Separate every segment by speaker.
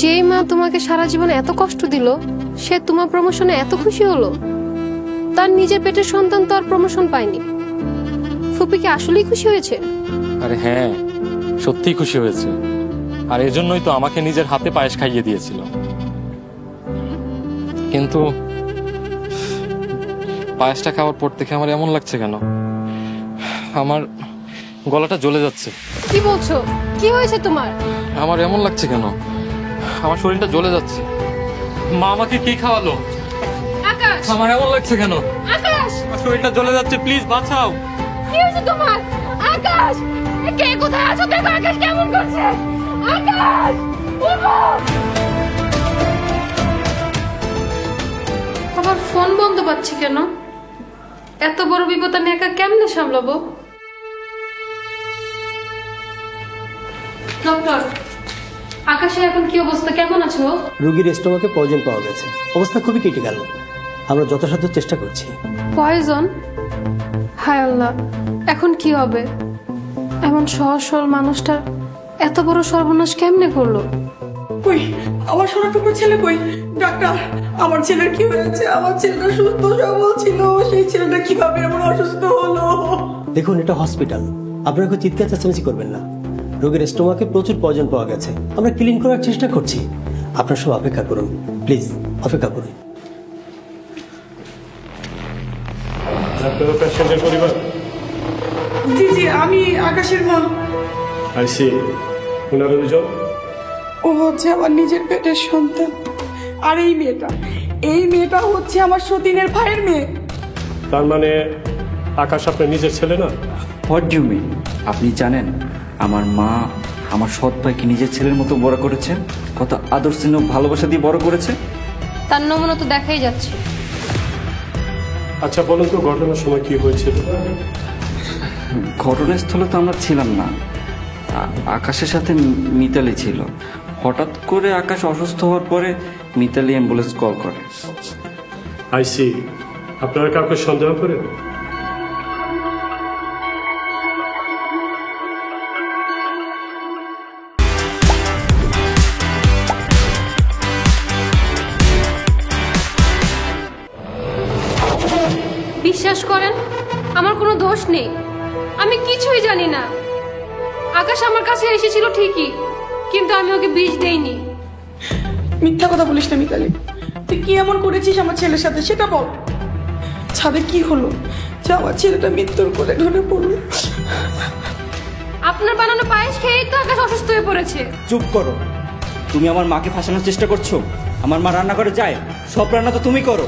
Speaker 1: যেই মা তোমাকে সারা জীবন এত কষ্ট দিল সে তোমার প্রমোশনে এত খুশি হলো, তার নিজের পেটের সন্তান তো আর প্রমোশন পায়নি। ফুপি কি আসলেই খুশি হয়েছে?
Speaker 2: আরে হ্যাঁ, সত্যিই খুশি হয়েছে। আর এজন্যই তো আমাকে নিজের হাতে পায়েস খাইয়ে দিয়েছিল। কিন্তু পায়েসটা খাওয়ার পর থেকে আমার এমন লাগছে কেন, আমার গলাটা জ্বলে যাচ্ছে।
Speaker 1: কি বলছো? কি হয়েছে তোমার?
Speaker 2: আমার এমন লাগছে কেন, আমার শরীরটা জ্বলে যাচ্ছে। মা আমাকে কি খাওয়ালো?
Speaker 1: আকাশ,
Speaker 2: আমার এমন লাগছে কেন?
Speaker 1: আকাশ,
Speaker 2: আমার শরীরটা জ্বলে যাচ্ছে, প্লিজ বাঁচাও।
Speaker 1: কি হয়েছে তোমার? আকাশ, কে কোথায় আছো? দেখো আকাশ কেমন করছে। আকাশ, ওঠো। আবার ফোন বন্ধ পাচ্ছি কেন? এত বড় বিপদ আমি একা কেমনে সামলাবো? ডক্টর, আকাশের এখন কি অবস্থা, কেমন আছো?
Speaker 3: রোগীর স্টোমাকে পয়জন পাওয়া গেছে, অবস্থা খুবই ক্রিটিক্যাল। আমরা যথাসাধ্য চেষ্টা করছি।
Speaker 1: পয়জন? হায় আল্লাহ, এখন কি হবে? এমন সহজ সরল মানুষটা এত বড় সর্বনাশ কেমনে করলো?
Speaker 4: কই আমার সোনাটুকুর ছেলে কই? ডাক্তার, আমার ছেলের কি হয়েছে? আমার ছেলেটা সুস্থ সবল ছিল, সেই ছেলেটা কিভাবে এমন অসুস্থ হলো?
Speaker 3: দেখুন, এটা হসপিটাল, আপনারা কেউ চিৎকার চেঁচামেচি করবেন না। রোগীর স্টোমাকে প্রচুর পয়জন পাওয়া গেছে, আমরা ক্লিন করার চেষ্টা করছি। আপনারা সব অপেক্ষা করুন, প্লিজ অপেক্ষা করুন।
Speaker 5: আপনারা পেশেন্টের পরিবার?
Speaker 4: জি জি, আমি আকাশের মা।
Speaker 5: আইসি, ওনারা দুজন?
Speaker 4: ও হচ্ছে আমার নিজের পেটের সন্তান। আর এই মেয়েটা হচ্ছে আমার সতীনের ভাইয়ের মেয়ে।
Speaker 5: তার মানে আকাশ আপনার নিজের ছেলে না?
Speaker 6: What do you mean? আপনি জানেন আমার মা আমার সৎ ভাইকে নিজের ছেলের মতো বড় করেছে, কত আদর স্নেহ ভালোবাসা দিয়ে বড় করেছে।
Speaker 1: তার নমুনা তো দেখাই যাচ্ছে।
Speaker 5: আচ্ছা বলুন তো, ঘটনার সময় কি হয়েছিল?
Speaker 6: ঘটনাস্থলে তো আমরা ছিলাম না, আকাশের সাথে মিতালি ছিল। হঠাৎ করে আকাশ অসুস্থ হওয়ার পরে মিতালি অ্যাম্বুলেন্স কল করে।
Speaker 5: আইসি, আপনারা কাউকে সন্দেহ করেন?
Speaker 1: বিশ্বাস করেন, আমার কোনো দোষ নেই, আমি কিছুই জানি না। আকাশ আমার কাছে এসেছিল ঠিকই, কিন্তু আমি ওকে বিষ দেইনি।
Speaker 4: মিথ্যা কথা বলিস না মিতালি, তুই কি এমন করেছিস আমার ছেলের সাথে সেটা বল। ছাদে কি হলো যে আমার ছেলেটা মৃত্যুর কোলে ঢলে পড়লো?
Speaker 1: আপনার বানানো পায়েস খেয়েই তো আকাশ অসুস্থ হয়ে পড়েছে।
Speaker 6: চুপ করো, তুমি আমার মাকে ফাঁসানোর চেষ্টা করছো। আমার মা রান্না করে যায়, সব রান্না তো তুমি করো।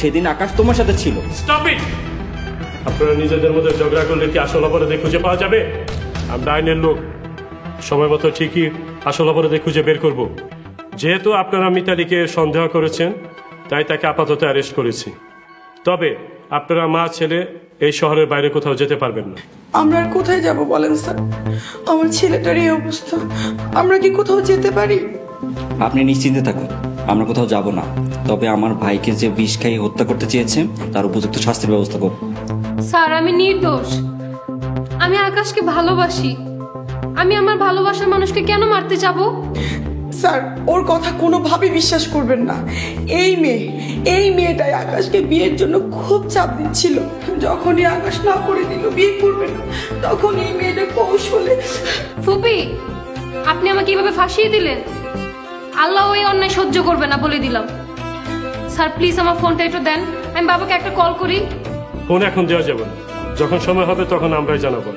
Speaker 6: সেদিন আকাশ তোমার সাথে ছিল।
Speaker 5: Stop it! আপনারা নিজেদের মধ্যে ঝগড়া করলে কি আসল অপরাধী খুঁজে পাওয়া যাবে? আমরা আইনের লোক, সময় মতো ঠিকই আসল অপরাধী খুঁজে বের করব। যেহেতু আপনারা মিতালিকে সন্দেহ করেছেন, তাই তাকে আপাতত অ্যারেস্ট করেছি। তবে আপনারা মা ছেলে এই শহরের বাইরে কোথাও যেতে পারবেন না।
Speaker 4: আমরা আর কোথায় যাব বলেন স্যার? আমার ছেলেটার এই অবস্থা, আমরা কি কোথাও যেতে পারি?
Speaker 6: আপনি নিশ্চিন্তে থাকুন, আমরা কোথাও যাব না। তবে আমার ভাইকে যে বিষ খাইয়ে হত্যা করতে চেয়েছে তার উপযুক্ত শাস্তির ব্যবস্থা করব।
Speaker 1: স্যার, আমি নির্দোষ, আমি আকাশকে ভালোবাসি। আমি আমার ভালোবাসার মানুষকে কেন মারতে যাব?
Speaker 4: স্যার, ওর কথা কোনোভাবে বিশ্বাস করবেন না। এই মেয়েটাই আকাশকে বিয়ের জন্য খুব চাপ দিচ্ছিল। যখনই আকাশ না করে দিল বিয়ে করবে না, তখন এই মেয়েটা কৌশলে।
Speaker 1: ফুপি, আপনি আমাকে এভাবে ফাঁসিয়ে দিলেন। আল্লাহ ওই অন্যায় সহ্য করবে না বলে দিলাম। স্যার প্লিজ আমার ফোনটা একটু দেন, আমি বাবাকে একটা কল করি।
Speaker 5: ফোন এখন দেওয়া যাবে না, যখন সময় হবে তখন আমরাই জানাবো।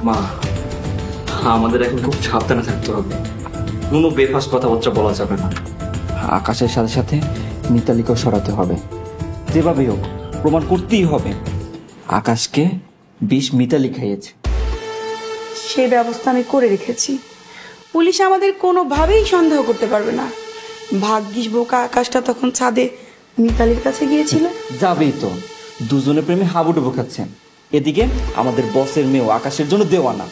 Speaker 6: মা, আমাদের এখন খুব সাবধানে থাকতে হবে, কোনো বেফাস কথাবার্তা বলা যাবে না। আকাশের সাথে সাথে মিতালিকেও সরাতে হবে, যেভাবেই হোক প্রমাণ করতেই হবে আকাশকে বিষ মিতালি খাইয়েছে।
Speaker 4: সেই ব্যবস্থা আমি করে রেখেছি, পুলিশ আমাদের কোনোভাবেই সন্দেহ করতে পারবে না। ভাগ্যিস বোকা আকাশটা তখন ছাদে মিতালির কাছে গিয়েছিল।
Speaker 6: যাবেই তো, দুজনে প্রেমে হাবুডুবু খাচ্ছেন। এদিকে আমাদের বসের মেয়েও আকাশের জন্য দেওয়ানা।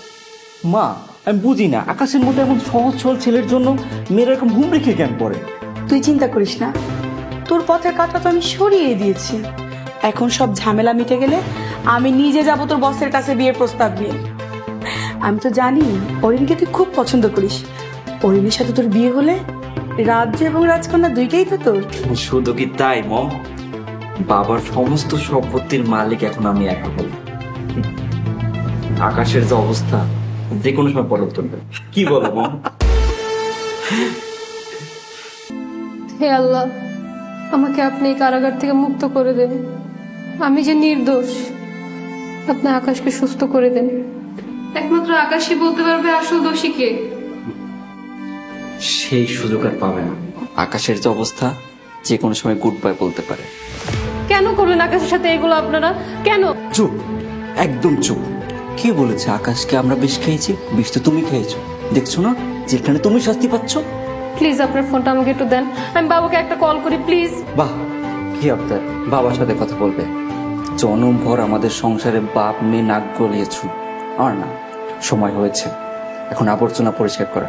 Speaker 6: মা, আমি বুঝি না আকাশের মতো এমন সহজ সরল ছেলের জন্য মেয়েরা এরকম হুমড়ি খেয়ে কেন পড়ে।
Speaker 4: তুই চিন্তা করিস না, তোর পথের কাঁটা তো আমি সরিয়ে দিয়েছি। এখন সব ঝামেলা মিটে গেলে আমি নিজে যাব তোর বসের কাছে বিয়ের প্রস্তাব নিয়ে। আমি তো জানি অরিনকে তুই খুব পছন্দ করিস। অরিনের সাথে তোর বিয়ে হলে রাজ্য এবং রাজকন্যা দুইটাই তো তোর।
Speaker 6: শুধু কি তাই মম, বাবার সমস্ত সম্পত্তির মালিক এখন আমি একা হব। আকাশের যে অবস্থা যে কোনো সময় পরিবর্তন হবে, কি বলো মম?
Speaker 1: হে আল্লাহ, আমাকে আপনি এই কারাগার থেকে মুক্ত করে দেন। আমি যে নির্দোষ, আপনি আকাশকে সুস্থ করে দেন। একমাত্র আকাশই বলতে পারবে আসল দোষী কে।
Speaker 6: সেই সুযোগ আর পাবে না। আকাশের যে অবস্থা যে কোনো সময় গুড বাই বলতে পারে।
Speaker 1: কেন করলেন আকাশের সাথে এগুলো আপনারা? কেন?
Speaker 6: চুপ, একদম চুপ। কে বলেছে আকাশকে আমরা বিষ খেয়েছি? বিষ তো তুমি খেয়েছো, দেখছো না যেখানে তুমি শাস্তি পাচ্ছ।
Speaker 1: প্লিজ আপনার ফোনটা আমাকে একটু দেন, আমি বাবাকে একটা কল করি প্লিজ।
Speaker 6: বাহ, কি আপনার বাবার সাথে কথা বলবে? জনম ভর আমাদের সংসারে বাপ মেয়ে নাক গলিয়েছ। আমার না, সময় হয়েছে এখন আবর্জনা পরিষ্কার করা।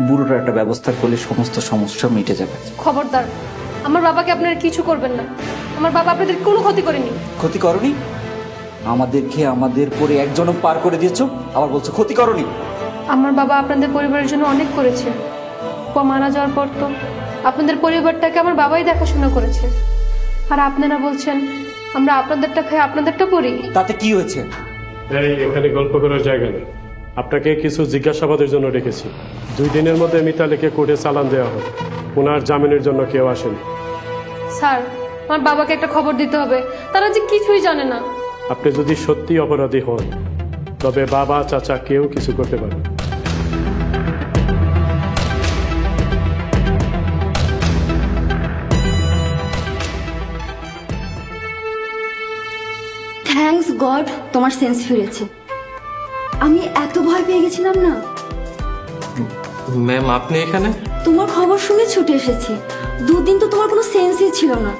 Speaker 6: বুড়োটার একটা ব্যবস্থা করলে সমস্ত সমস্যা মিটে যাবে।
Speaker 1: খবরদার, আমার বাবাকে আপনারা কিছু করবেন না। আমার বাবা আপনাদের কোনো ক্ষতি করেনি।
Speaker 6: ক্ষতি করনি? আমাদেরকে আমাদের পরে এক জনম পার করে দিয়েছো, আবার বলছো ক্ষতি করনি?
Speaker 1: আমার বাবা আপনাদের পরিবারের জন্য অনেক করেছে। বাবা মারা যাওয়ার পর তো আপনাদের পরিবারটাকে আমার বাবাই দেখাশোনা করেছে। আর আপনারা বলছেন আমরা আপনাদেরটা খাই আপনাদেরটা পড়ি।
Speaker 6: তাতে কি হয়েছে?
Speaker 5: এই এখানে গল্প করার জায়গা নেই। আপনাকে কিছু জিজ্ঞাসাবাদের জন্য ডেকেছি। 2 দিনের মধ্যে মিতালিকে কোর্টে চালান দেওয়া হবে। ওনার জামিনের জন্য কেউ আসেনি।
Speaker 1: স্যার, আমার বাবাকে একটা খবর দিতে হবে, তারা যে কিছুই জানে না।
Speaker 5: আপনি যদি সত্যি অপরাধী হন তবে বাবা চাচা কেউ কিছু করতে পারবে না।
Speaker 7: থ্যাঙ্কস গড তোমার সেন্স ফিরেছে। আমি এত ভয় পেয়ে গেছিলাম না।
Speaker 2: ম্যাম, আপনি এখানে?
Speaker 7: তোমার খবর শুনে ছুটে এসেছি। 2 দিন তো তোমার কোনো সেন্সই ছিল না।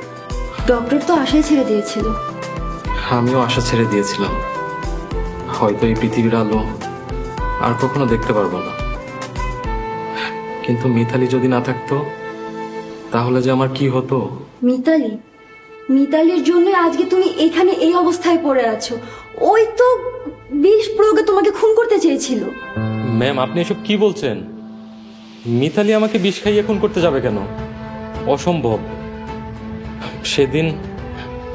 Speaker 7: ডক্টর তো আশায় ছেড়ে দিয়েছিল।
Speaker 2: আমিও আশা ছেড়ে দিয়েছিলাম, হয়তো এই পৃথিবীর আলো আর কখনো দেখতে পারবো না। কিন্তু মিতালি যদি না থাকতো তাহলে যে আমার কি হতো।
Speaker 7: মিতালির জন্য আজকে তুমি এখানে এই অবস্থায় পড়ে আছো। ওই তো বিষ প্রয়োগে তোমাকে খুন করতে চেয়েছিল।
Speaker 2: ম্যাম, আপনি এসব কি বলছেন? মিতালি আমাকে বিষ খাইয়ে খুন করতে যাবে কেন? অসম্ভব। সেদিন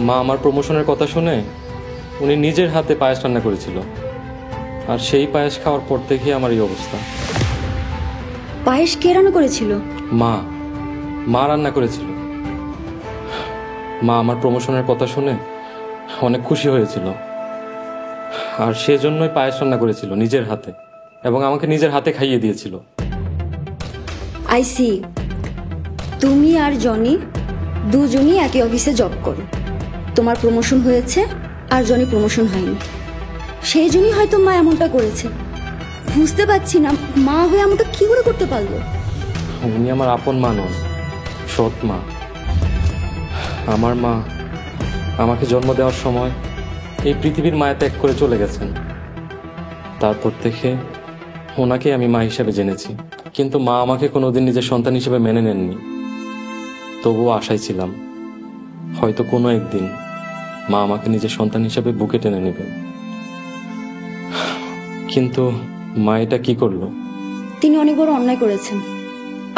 Speaker 2: মা আমার প্রমোশনের কথা শুনে উনি নিজের হাতে পায়েস রান্না করেছিল, আর সেই পায়েস খাওয়ার পর থেকে আমার এই অবস্থা।
Speaker 7: পায়েস কে রান্না করেছিল?
Speaker 2: মা রান্না করেছিল। মা আমার প্রমোশনের কথা শুনে অনেক খুশি হয়েছিল, আর সেজন্যই পায়েস রান্না করেছিল নিজের হাতে, এবং আমাকে নিজের হাতে খাইয়ে দিয়েছিল।
Speaker 7: আই সি, তুমি আর জনি দুজনই একই অফিসে জব করো। তোমার প্রমোশন হয়েছে আর জনি প্রমোশন হয়নি, সেই জন্যই হয়তো মা এমনটা করেছে। বুঝতে পারছি না মা হয়ে এমনটা কি করে করতে পারলো।
Speaker 2: উনি আমার আপন মা নন, সৎ মা। আমার মা আমাকে জন্ম দেওয়ার সময় এই পৃথিবীর মায়া ত্যাগ করে চলে গেছেন। তারপর থেকে ওনাকে আমি মা হিসেবে জেনেছি, কিন্তু মা আমাকে কোনোদিন নিজের সন্তান হিসেবে মেনে নেননি। তবুও আশায় ছিলাম হয়তো কোনো একদিন মা আমাকে নিজের সন্তান হিসেবে বুকে টেনে নেবেন। কিন্তু মা এটা কি করলো?
Speaker 7: তিনি অনেক বড় অন্যায় করেছেন।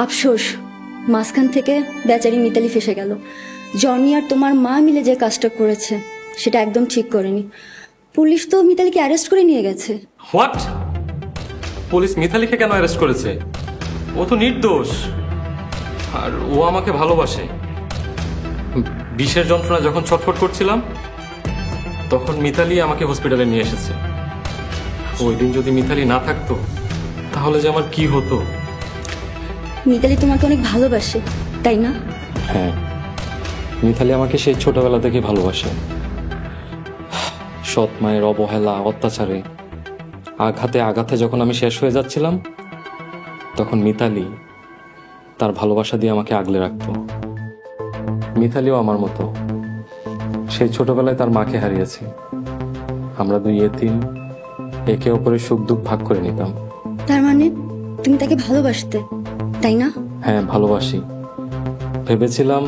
Speaker 7: আফসোস, মাঝখান থেকে বেচারি মিতালি ফেসে গেল। জনি আর তোমার মা মিলে যে কাজটা করেছে সেটা একদম ঠিক করেনি। পুলিশ তো মিতালিকে অ্যারেস্ট করে নিয়ে গেছে।
Speaker 2: হোয়াট? পুলিশ মিতালিকে কেন অ্যারেস্ট করেছে? ও তো নির্দোষ, আর ও আমাকে ভালোবাসে। বিষের যন্ত্রণা যখন ছটফট করছিলাম তখন মিতালি আমাকে হসপিটালে নিয়ে এসেছে। ওই দিন যদি মিতালি না থাকতো তাহলে যে আমার কি হতো।
Speaker 7: মিতালি তোমাকে অনেক ভালোবাসে, তাই না?
Speaker 2: হ্যাঁ, মিতালি আমাকে সেই ছোটবেলা থেকে ভালোবাসে। সৎ মায়ের অবহেলা, অত্যাচারে, আঘাতে আঘাতে যখন আমি শেষ হয়ে যাচ্ছিলাম তখন মিতালি তার ভালোবাসা দিয়ে আমাকে আগলে রাখতো। মিতালিও আমার মতো সেই ছোটবেলায় তার মাকে হারিয়েছে। আমরা 2 এতিম, একে অপরের সুখ দুঃখ ভাগ করে নিতাম।
Speaker 7: তার মানে তুমি তাকে ভালোবাসতে, তাই না?
Speaker 2: হ্যাঁ, ভালোবাসি। ভেবেছিলাম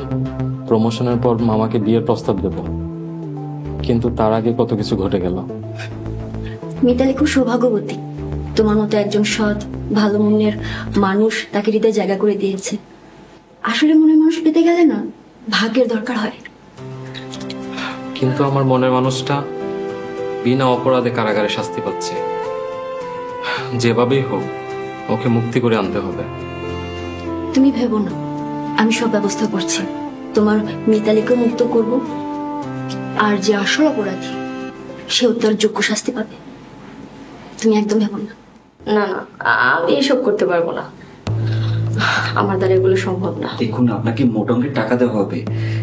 Speaker 2: প্রমোশনের পর মামাকে বিয়ের প্রস্তাব দেব, কিন্তু তার আগে কত কিছু ঘটে গেল।
Speaker 7: মিতালি খুব সৌভাগ্যবতী, তোমার মতো একজন সৎ ভালো মনের মানুষ তাকে হৃদয়ে জায়গা করে দিয়েছে। আসলে মনের মানুষ পেতে গেলে না ভাগ্যের দরকার হয়।
Speaker 2: কিন্তু আমার মনের মানুষটা বিনা অপরাধে কারাগারে শাস্তি পাচ্ছে। যেভাবেই হোক ওকে মুক্তি করে আনতে হবে।
Speaker 7: তুমি ভেবো না, আমি সব ব্যবস্থা করছি। তোমার মিতালিকে মুক্ত করব, আর যে আসল অপরাধী সেও তার যোগ্য শাস্তি পাবে। তুমি একদম ভেবো না।
Speaker 8: না না, আমি এসব করতে পারবো না, আমার দ্বারা এগুলো সম্ভব না।
Speaker 6: দেখুন, আপনাকে মোটা অঙ্কের টাকা দেওয়া হবে।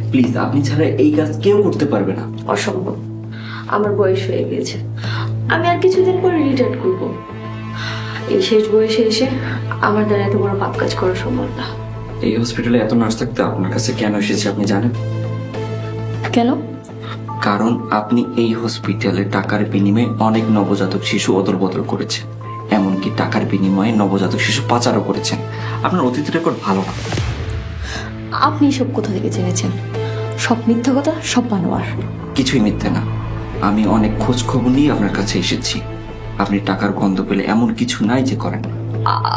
Speaker 6: প্লিজ, আপনি ছাড়া এই কাজ কেউ করতে পারবে না।
Speaker 8: অসম্ভব, আমার বয়স হয়ে গিয়েছে, আমি আর কিছুদিন পরে রিটায়ার করব। এই শেষ বয়সে এসে আমার দ্বারা এত বড় পাপ কাজ করা সম্ভব না।
Speaker 6: এই হসপিটালে এত নার্স থাকতে আপনার কাছে কেন এসেছে আপনি জানেন?
Speaker 8: কেন?
Speaker 6: কারণ আপনি এই হসপিটালে টাকার বিনিময়ে অনেক নবজাতক শিশু অদল বদল করেছেন, এমনকি টাকার বিনিময়ে নবজাতক শিশু পাচারও করেছেন। আপনার অতীত রেকর্ড ভালো না।
Speaker 8: আপনি এসব কোথা থেকে জেনেছেন? সব মিথ্যা কথা, সব বানোয়ার।
Speaker 6: কিছুই মিথ্যে না, আমি অনেক খোঁজ খবর নিয়ে আপনার কাছে এসেছি। আপনি টাকার গন্ধ পেলে এমন কিছু নাই যে করেন।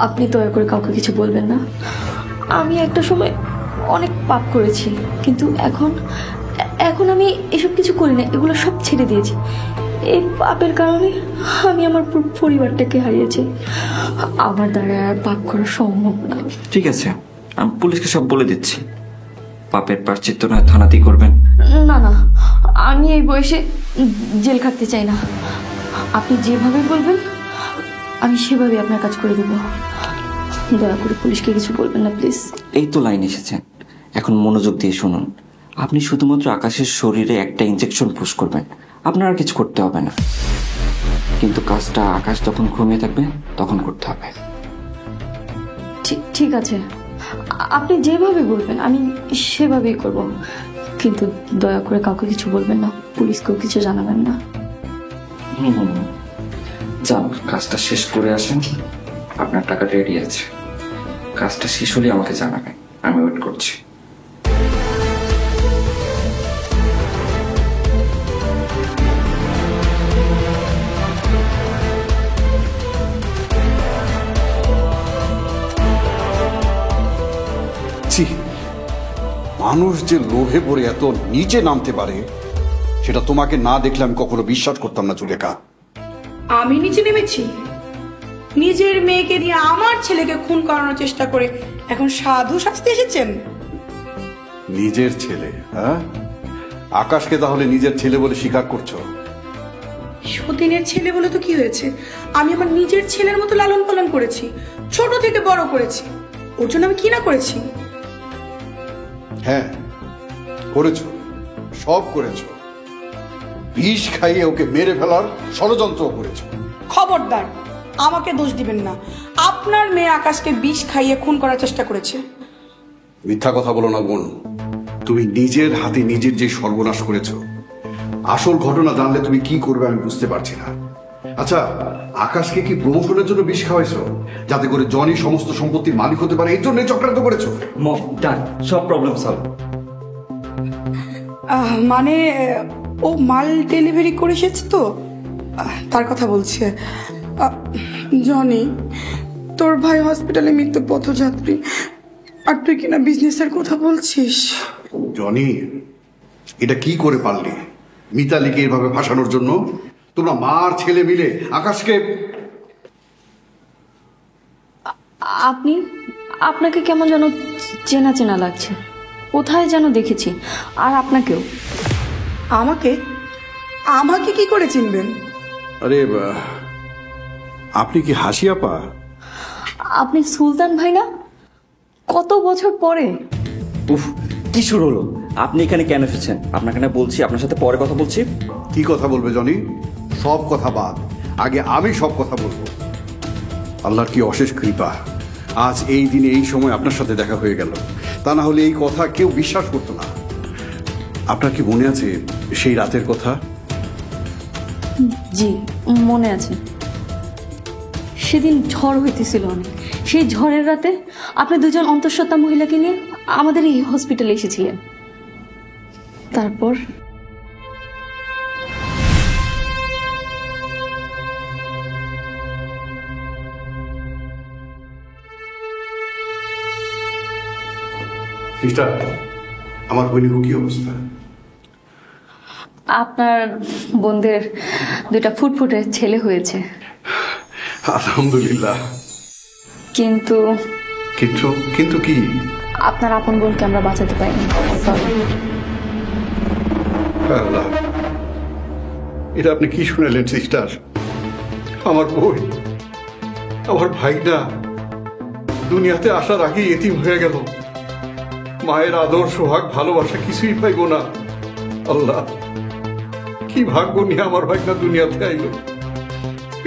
Speaker 8: আপনি দয়া করে কাউকে কিছু বলবেন না। আমি একটা সময় অনেক পাপ করেছি, কিন্তু এখন আমি এসব কিছু করি না, এগুলো সব ছেড়ে দিয়েছি। এই পাপের কারণে আমি আমার পুরো পরিবারটাকে হারিয়েছি। আমার দ্বারা আর পাপ করা সম্ভব না।
Speaker 6: ঠিক আছে, আমি পুলিশকে সব বলে দিচ্ছি। পাপের প্রায়শ্চিত্ত নয় থানাতেই করবেন।
Speaker 8: না না, আমি এই বয়সে জেল খাটতে চাই না। আপনি যেভাবে বলবেন আমি সেভাবে আপনার কাজ করে দেবো। দয়া করে পুলিশকে কিছু বলবেন না প্লিজ।
Speaker 6: এই তো লাইন এসেছেন, এখন মনোযোগ দিয়ে শুনুন। আপনি শুধুমাত্র আকাশের শরীরে একটা ইনজেকশন পুশ করবেন, আপনার আর কিছু করতে হবে না। কিন্তু কাজটা আকাশ যখন ঘুমিয়ে থাকবে তখন করতে হবে।
Speaker 8: ঠিক আছে, আপনি যেভাবে বলবেন আমি সেভাবেই করব, কিন্তু দয়া করে কাউকে কিছু বলবেন না, পুলিশকেও কিছু জানাবেন না।
Speaker 6: যান, কাজটা শেষ করে আসেন। আপনার টাকা রেডি আছে, কাজটা শেষ হলে আমাকে জানাবেন, আমি ওয়েট করছি।
Speaker 9: ছি, মানুষ যে লোভে পড়ে এত নিচে নামতে পারে সেটা তোমাকে না দেখলে আমি কখনো বিশ্বাস করতাম না জুলেখা।
Speaker 4: আমি নিচে নেমেছি? নিজের মেয়েকে দিয়ে আমার ছেলেকে খুন করানোর চেষ্টা করে এখন সাধু শাস্তি এসেছেন?
Speaker 9: নিজের ছেলে? হ্যাঁ, আকাশকে তাহলে নিজের ছেলে বলে স্বীকার করছো?
Speaker 4: সতীনের ছেলে বলে তো কি হয়েছে? আমি আমার নিজের ছেলের মতো লালন পালন করেছি, ছোট থেকে বড় করেছি। ওর জন্য আমি কি না করেছি?
Speaker 9: হ্যাঁ করেছো, সব করেছো। বিষ খাইয়ে ওকে মেরে ফেলার ষড়যন্ত্র করেছো।
Speaker 4: খবরদার, আমাকে দোষ দিবেন না। আপনার মেয়ে আকাশকে বিষ খাইয়ে খুন করার চেষ্টা করেছে।
Speaker 9: মিথ্যা কথা বলো না বোন, তুমি নিজের হাতে নিজের যে সর্বনাশ করেছো। আসল ঘটনা জানলে তুমি কি করবে আমি বুঝতে পারছি না। আচ্ছা, আকাশকে কি প্রমোশনের জন্য বিষ খাওয়াইছো যাতে করে জনি সমস্ত সম্পত্তির মালিক হতে পারে, এই জন্য চক্রান্ত করেছো?
Speaker 6: ডান, সব প্রবলেম সলভ।
Speaker 4: মানে ও মাল ডেলিভারি করে এসেছে তো, তার কথা বলছে। জনি, তোর ভাই হসপিটালে মৃত্যু পথযাত্রী, আর তুই কিনা বিজনেসের কথা বলছিস।
Speaker 9: জনি, এটা কি করে পারলি মিতালিকে এভাবে ফাঁসানোর জন্য? তোমরা মার ছেলে মিলে আকাশকে।
Speaker 8: আপনাকে কেমন যেন চেনা চেনা লাগছে, কোথায় যেন দেখেছি। আর আপনাকেও।
Speaker 4: আমাকে? আমাকে কি করে চিনবেন?
Speaker 9: আরে আপনি কি হাসি আপা?
Speaker 8: আপনি সুলতান ভাই না? কত বছর পরে।
Speaker 6: উফ, কি শুরু হলো? আপনি এখানে কেন এসেছেন? আপনাকে না বলছি আপনার সাথে পরে কথা বলছি।
Speaker 9: কি কথা বলবে জনি? সব কথা বাদ, আগে আমি সব কথা বলবো। আল্লাহর কি অশেষ কৃপা, আজ এই দিনে এই সময় আপনার সাথে দেখা হয়ে গেল। তা না হলে এই কথা কেউ বিশ্বাস করতো না। আপনার কি মনে আছে সেই রাতের কথা?
Speaker 8: জি মনে আছে। সেদিন ঝড় হইতেছিল অনেক। সেই ঝড়ের রাতে আপনি দুজন অন্তঃসত্ত্বা মহিলাকে নিয়ে আমাদের এই হসপিটালে এসেছিলেন। তারপর
Speaker 9: সিস্টার, আমার বোনের কি অবস্থা?
Speaker 8: আপনার বোনদের দুটা ফুটফুটে ছেলে হয়েছে,
Speaker 9: আলহামদুলিল্লাহ।
Speaker 8: কিন্তু
Speaker 9: কিন্তু কিন্তু কি?
Speaker 8: আপনার আপন বোনকে আমরা বাঁচাতে পারিনি। Sorry।
Speaker 9: আল্লাহ, এটা আপনি কি শুনালেন সিস্টার? আমার বোন, আমার ভাইটা দুনিয়াতে আসার আগেই এতিম হয়ে গেল। মায়ের আদর, সোহাগ, ভালোবাসা কিছুই পাইব না। আল্লাহ, কি ভাগ্য নিয়ে আমার ভাইটা দুনিয়াতে আইল।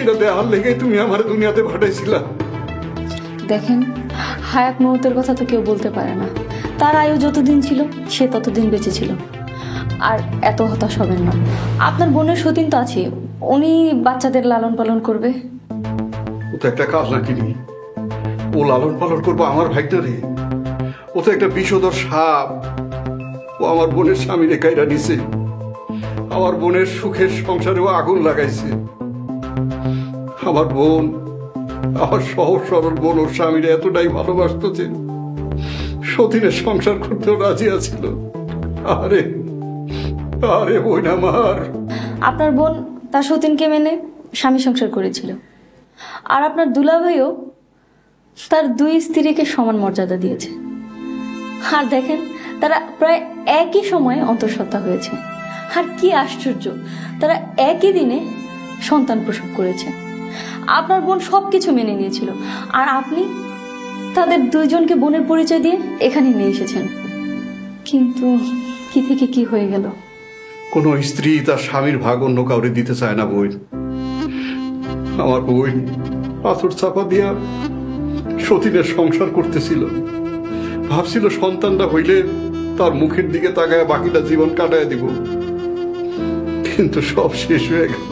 Speaker 9: এটা দেহার লেগে তুমি আমার দুনিয়াতে পাঠাইছিলা।
Speaker 8: দেখেন, হায়াত মৌতের কথা তো কেউ বলতে পারে না। তার আয়ু যতদিন ছিল সে ততদিন বেঁচে ছিল। আর এত হতাশ হবেন না, আপনার বোনের সতীন তো আছে, উনি বাচ্চাদের লালন পালন করবে।
Speaker 9: ও তো একটা কাজ নাকি, ও লালন পালন করবো আমার ভাইটা রে? ও তো একটা বিষধর সাপ। ও আমার বোনের স্বামী রেখাইরা নিছে, আমার বোনের সুখের সংসারেও আগুন লাগাইছে। আমার বোন, আমার সহজ সরল বোন ওর স্বামীরা এতটাই ভালোবাসত যে সতীনের সংসার করতেও রাজি আছিল। আরে আরে বোন আমার।
Speaker 8: আপনার বোন তার সতীনকে মেনে স্বামী সংসার করেছিল, আর আপনার দুলাভাইও তার দুই স্ত্রীকে সমান মর্যাদা দিয়েছে। আর দেখেন, তারা প্রায় একই সময়ে অন্তঃসত্ত্বা হয়েছে। আর কি আশ্চর্য, তারা একই দিনে সন্তান প্রসব করেছে। আপনার বোন সবকিছু মেনে নিয়েছিল, আর আপনি তাদের দুইজনকে বোনের পরিচয় দিয়ে এখানে নিয়ে এসেছেন। কিন্তু কি থেকে কি হয়ে গেল?
Speaker 9: কোন স্ত্রী তার স্বামীর ভাগ অন্য কাউরে দিতে চায় না বোন। আমার বোন পাথর চাপা দিয়া সতীনের সংসার করতেছিল, ভাবছিল সন্তানটা হইলে তার মুখের দিকে তাকায় বাকিটা জীবন কাটায় দিব। কিন্তু সব শেষ হয়ে গেল।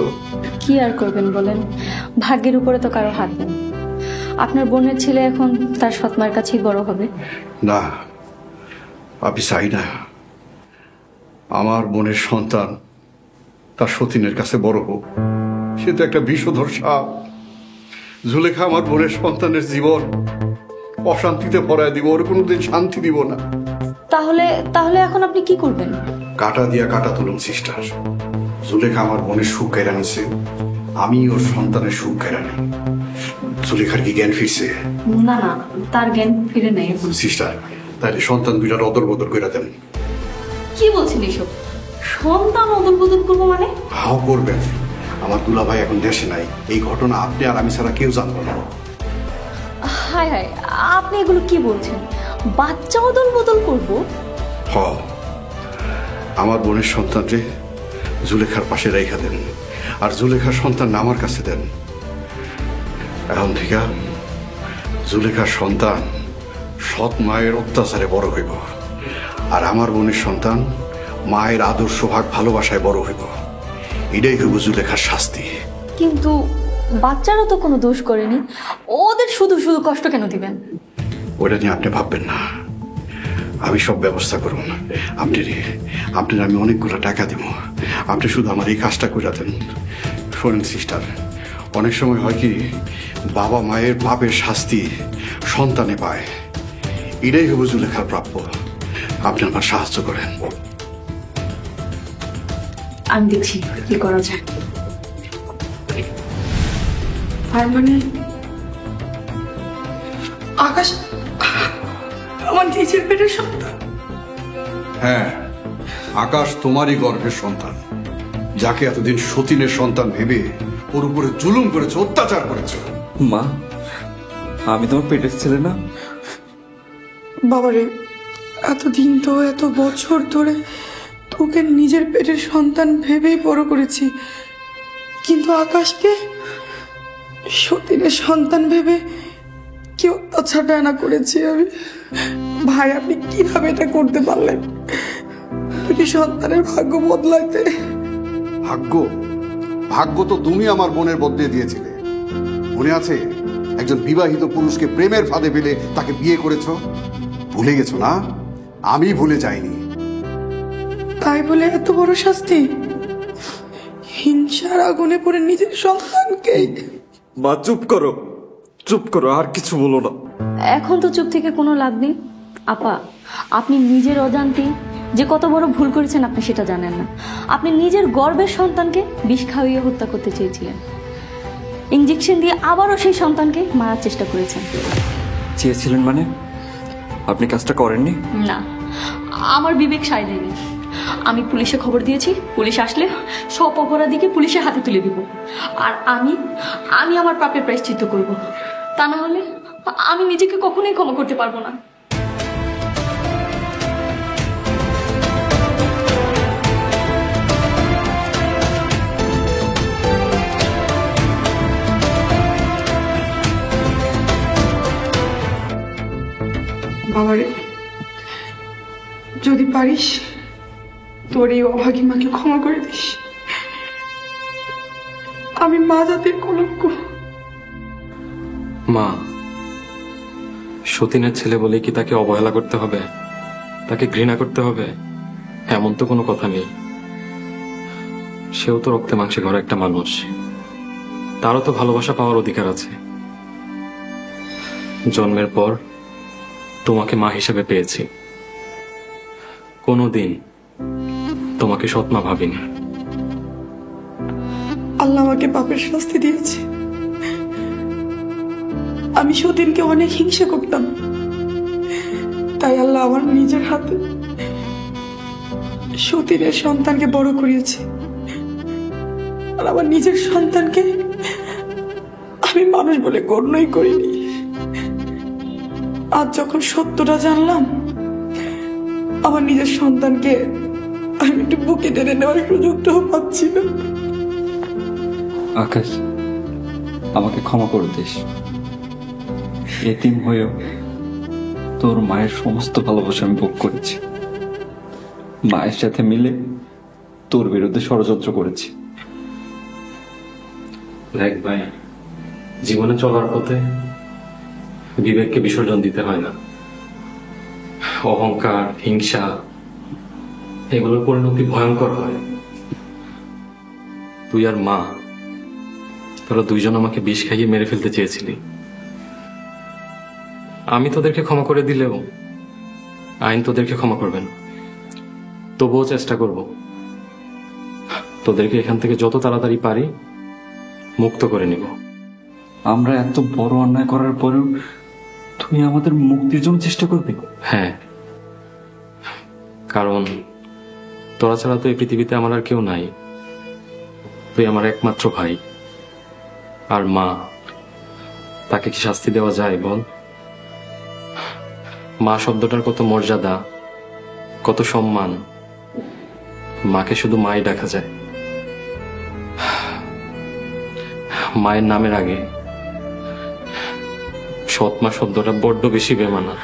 Speaker 8: কি আর করবেন বলেন, ভাগ্যের উপরে তো কারো হাত নেই। আপনার বোনের ছেলে এখন তার সৎমার কাছেই বড় হবে।
Speaker 9: না, আমি চাই না আমার বোনের সন্তান তার সতীনের কাছে বড় হোক। সে তো একটা বিষধর সাপ। জুলেখা আমার বোনের সন্তানের জীবন অশান্তিতে ভরায় দিব, ওর কোনোদিন শান্তি দিব না।
Speaker 8: তাহলে তাহলে এখন আপনি কি করবেন?
Speaker 9: কাটা দিয়া কাটা তুলুন সিস্টার। জুলেখা আমার বোনের সুখ কেড়ে নিছে, আমি ওর সন্তানের সুখ কেড়ে নেই। জুলেখার কি জ্ঞান ফিরছে?
Speaker 8: না না, তার জ্ঞান ফিরে নেই।
Speaker 9: সিস্টার, তাহলে সন্তান দুইটার অদর বদল করে দেন।
Speaker 8: কি বলছেন এসব? সন্তান অদল বদল করবো মানে?
Speaker 9: হাও করবেন। আমার দুলাভাই এখন দেশে নাই, এই ঘটনা আপনি আর আমি ছাড়া কেউ জানবো না।
Speaker 8: হায় হায়, আপনি এগুলো কি বলছেন? বাচ্চা অদল বদল করবো?
Speaker 9: হ, আমার বোনের সন্তানকে জুলেখার পাশে রেখা দেন, আর জুলেখার সন্তান আমার কাছে দেন। এখন থেকে জুলেখার সন্তান সৎ মায়ের অত্যাচারে বড় হইব, আর আমার বোনের সন্তান মায়ের আদর, সোহাগ, ভালোবাসায় বড় হইব। এটাই হইব জুলেখার শাস্তি।
Speaker 8: কিন্তু বাচ্চারা তো কোনো দোষ করেনি, ওদের শুধু শুধু কষ্ট কেন দিবেন?
Speaker 9: ওটা নিয়ে আপনি ভাববেন না, আমি সব ব্যবস্থা করুন। আপনি আমি অনেকগুলো টাকা দিব, আপনি শুধু আমার এই কাজটা করে দেন। শোনেন সিস্টার, অনেক সময় হয় কি, বাবা মায়ের পাপের শাস্তি সন্তানে পায়। এটাই হবু জুলেখার প্রাপ্য। আপনি আমার সাহায্য করেন।
Speaker 8: আমি দেখছি কি করা যায়।
Speaker 4: আর মানে আকাশ আমার নিজের পেটের সন্তান?
Speaker 9: হ্যাঁ, আকাশ তোমারই গর্ভের সন্তান, যাকে এতদিন সতীনের সন্তান ভেবে ওর উপরে জুলুম করেছে, অত্যাচার করেছে।
Speaker 6: মা, আমি তোমার পেটের ছেলে না?
Speaker 4: বাবারে, এতদিন তো, এত বছর ধরে তোকে নিজের পেটের সন্তান ভেবেই বড় করেছি, কিন্তু আকাশকে সতীনের সন্তান ভেবে কি অত্যাচার ডানা করেছি আমি। ভাই, আপনি কিভাবে এটা করতে পারলেন? দুটি সন্তানের ভাগ্য বদলাইতে।
Speaker 9: ভাগ্য? ভাগ্য তো তুমি আমার বোনের বদলে দিয়েছিলে। মনে আছে একজন বিবাহিত পুরুষকে প্রেমের ফাঁদে ফেলে তাকে বিয়ে করেছো? ভুলে গেছো না? আমি ভুলে যাইনি।
Speaker 4: তাই বলে এত বড় শাস্তি? হিংসার আগুনে পড়ে নিজের সন্তানকে।
Speaker 6: মা চুপ করো, চুপ করো, আর কিছু বলো না।
Speaker 8: এখন তো চুপ থেকে কোনো লাভ নেই। আপা, আপনি নিজের অজান্তেই যে কত বড় ভুল করেছেন আপনি সেটা জানেন না। আপনি নিজের গর্ভের সন্তানকে বিষ খাওয়িয়ে হত্যা করতে চেয়েছিলেন। ইঞ্জেকশন দিয়ে আবারও সেই সন্তানকে মারার চেষ্টা করেছেন।
Speaker 6: চেয়েছিলেন মানে? আপনি কাজটা করেননি?
Speaker 8: না, আমার বিবেক সায় দেয়নি। আমি পুলিশে খবর দিয়েছি, পুলিশ আসলে সব অপরাধীকে পুলিশের হাতে তুলে দিব। আর আমি আমার পাপের প্রায়শ্চিত্ত করব। তা না হলে আমি নিজেকে কখনোই ক্ষমা করতে পারবো না।
Speaker 4: বাবারে, যদি পারিস তোর এই অভাগী মাকে ক্ষমা করে দিস। আমি মা জাতির কলঙ্ক।
Speaker 2: মা, সতীনের ছেলে বলে কি তাকে অবহেলা করতে হবে, তাকে ঘৃণা করতে হবে? এমন তো কোনো কথা নেই। সেও তো রক্তে মাংসে ঘরে একটা মানুষ, তারও তো ভালোবাসা পাওয়ার অধিকার আছে। জন্মের পর তোমাকে মা হিসেবে পেয়েছি, কোনোদিন তোমাকে সৎমা ভাবিনি।
Speaker 4: আল্লাহ আমাকে পাপের শাস্তি দিয়েছে। আমি সতীনকে অনেক হিংসা করতাম, তাই আল্লাহ আমার নিজের হাতে সতীনের সন্তানকে বড় করিয়েছে। আর আমার নিজের সন্তানকে আমি মানুষ বলে গণ্যই করিনি। আজ যখন সত্যটা জানলাম, আমার নিজের সন্তানকে আমি একটু বুকে টেনে নেওয়ার সুযোগটাও পাচ্ছি না।
Speaker 6: আকাশ, আমাকে ক্ষমা করে দিস। এতিম হয়েও তোর মায়ের সমস্ত ভালোবাসা আমি ভোগ করেছি। মায়ের সাথে মিলে তোর বিরুদ্ধে ষড়যন্ত্র করেছি।
Speaker 2: দেখ ভাই, জীবনে চলার পথে বিবেককে বিসর্জন দিতে হয় না। অহংকার, হিংসা, এগুলোর পরিণতি ভয়ঙ্কর হয়। তুই আর মা, তোরা দুইজন আমাকে বিষ খাইয়ে মেরে ফেলতে চেয়েছিলি। আমি তোদেরকে ক্ষমা করে দিলেও আইন তোদেরকে ক্ষমা করবে না। তবুও চেষ্টা করব তোদেরকে এখান থেকে যত তাড়াতাড়ি পারি মুক্ত করে নিব।
Speaker 6: আমরা এত বড় অন্যায় করার পরেও তুই আমাদের মুক্তির জন্য চেষ্টা করবি?
Speaker 2: হ্যাঁ, কারণ তোরা ছাড়া তো এই পৃথিবীতে আমার আর কেউ নাই। তুই আমার একমাত্র ভাই। আর মা, তাকে কি শাস্তি দেওয়া যায় বল? মা শব্দটার কত মর্যাদা, কত সম্মান। মাকে শুধু মাই ডাকা যায়। মায়ের নামের আগে সৎমা শব্দটা বড্ড বেশি বেমানা।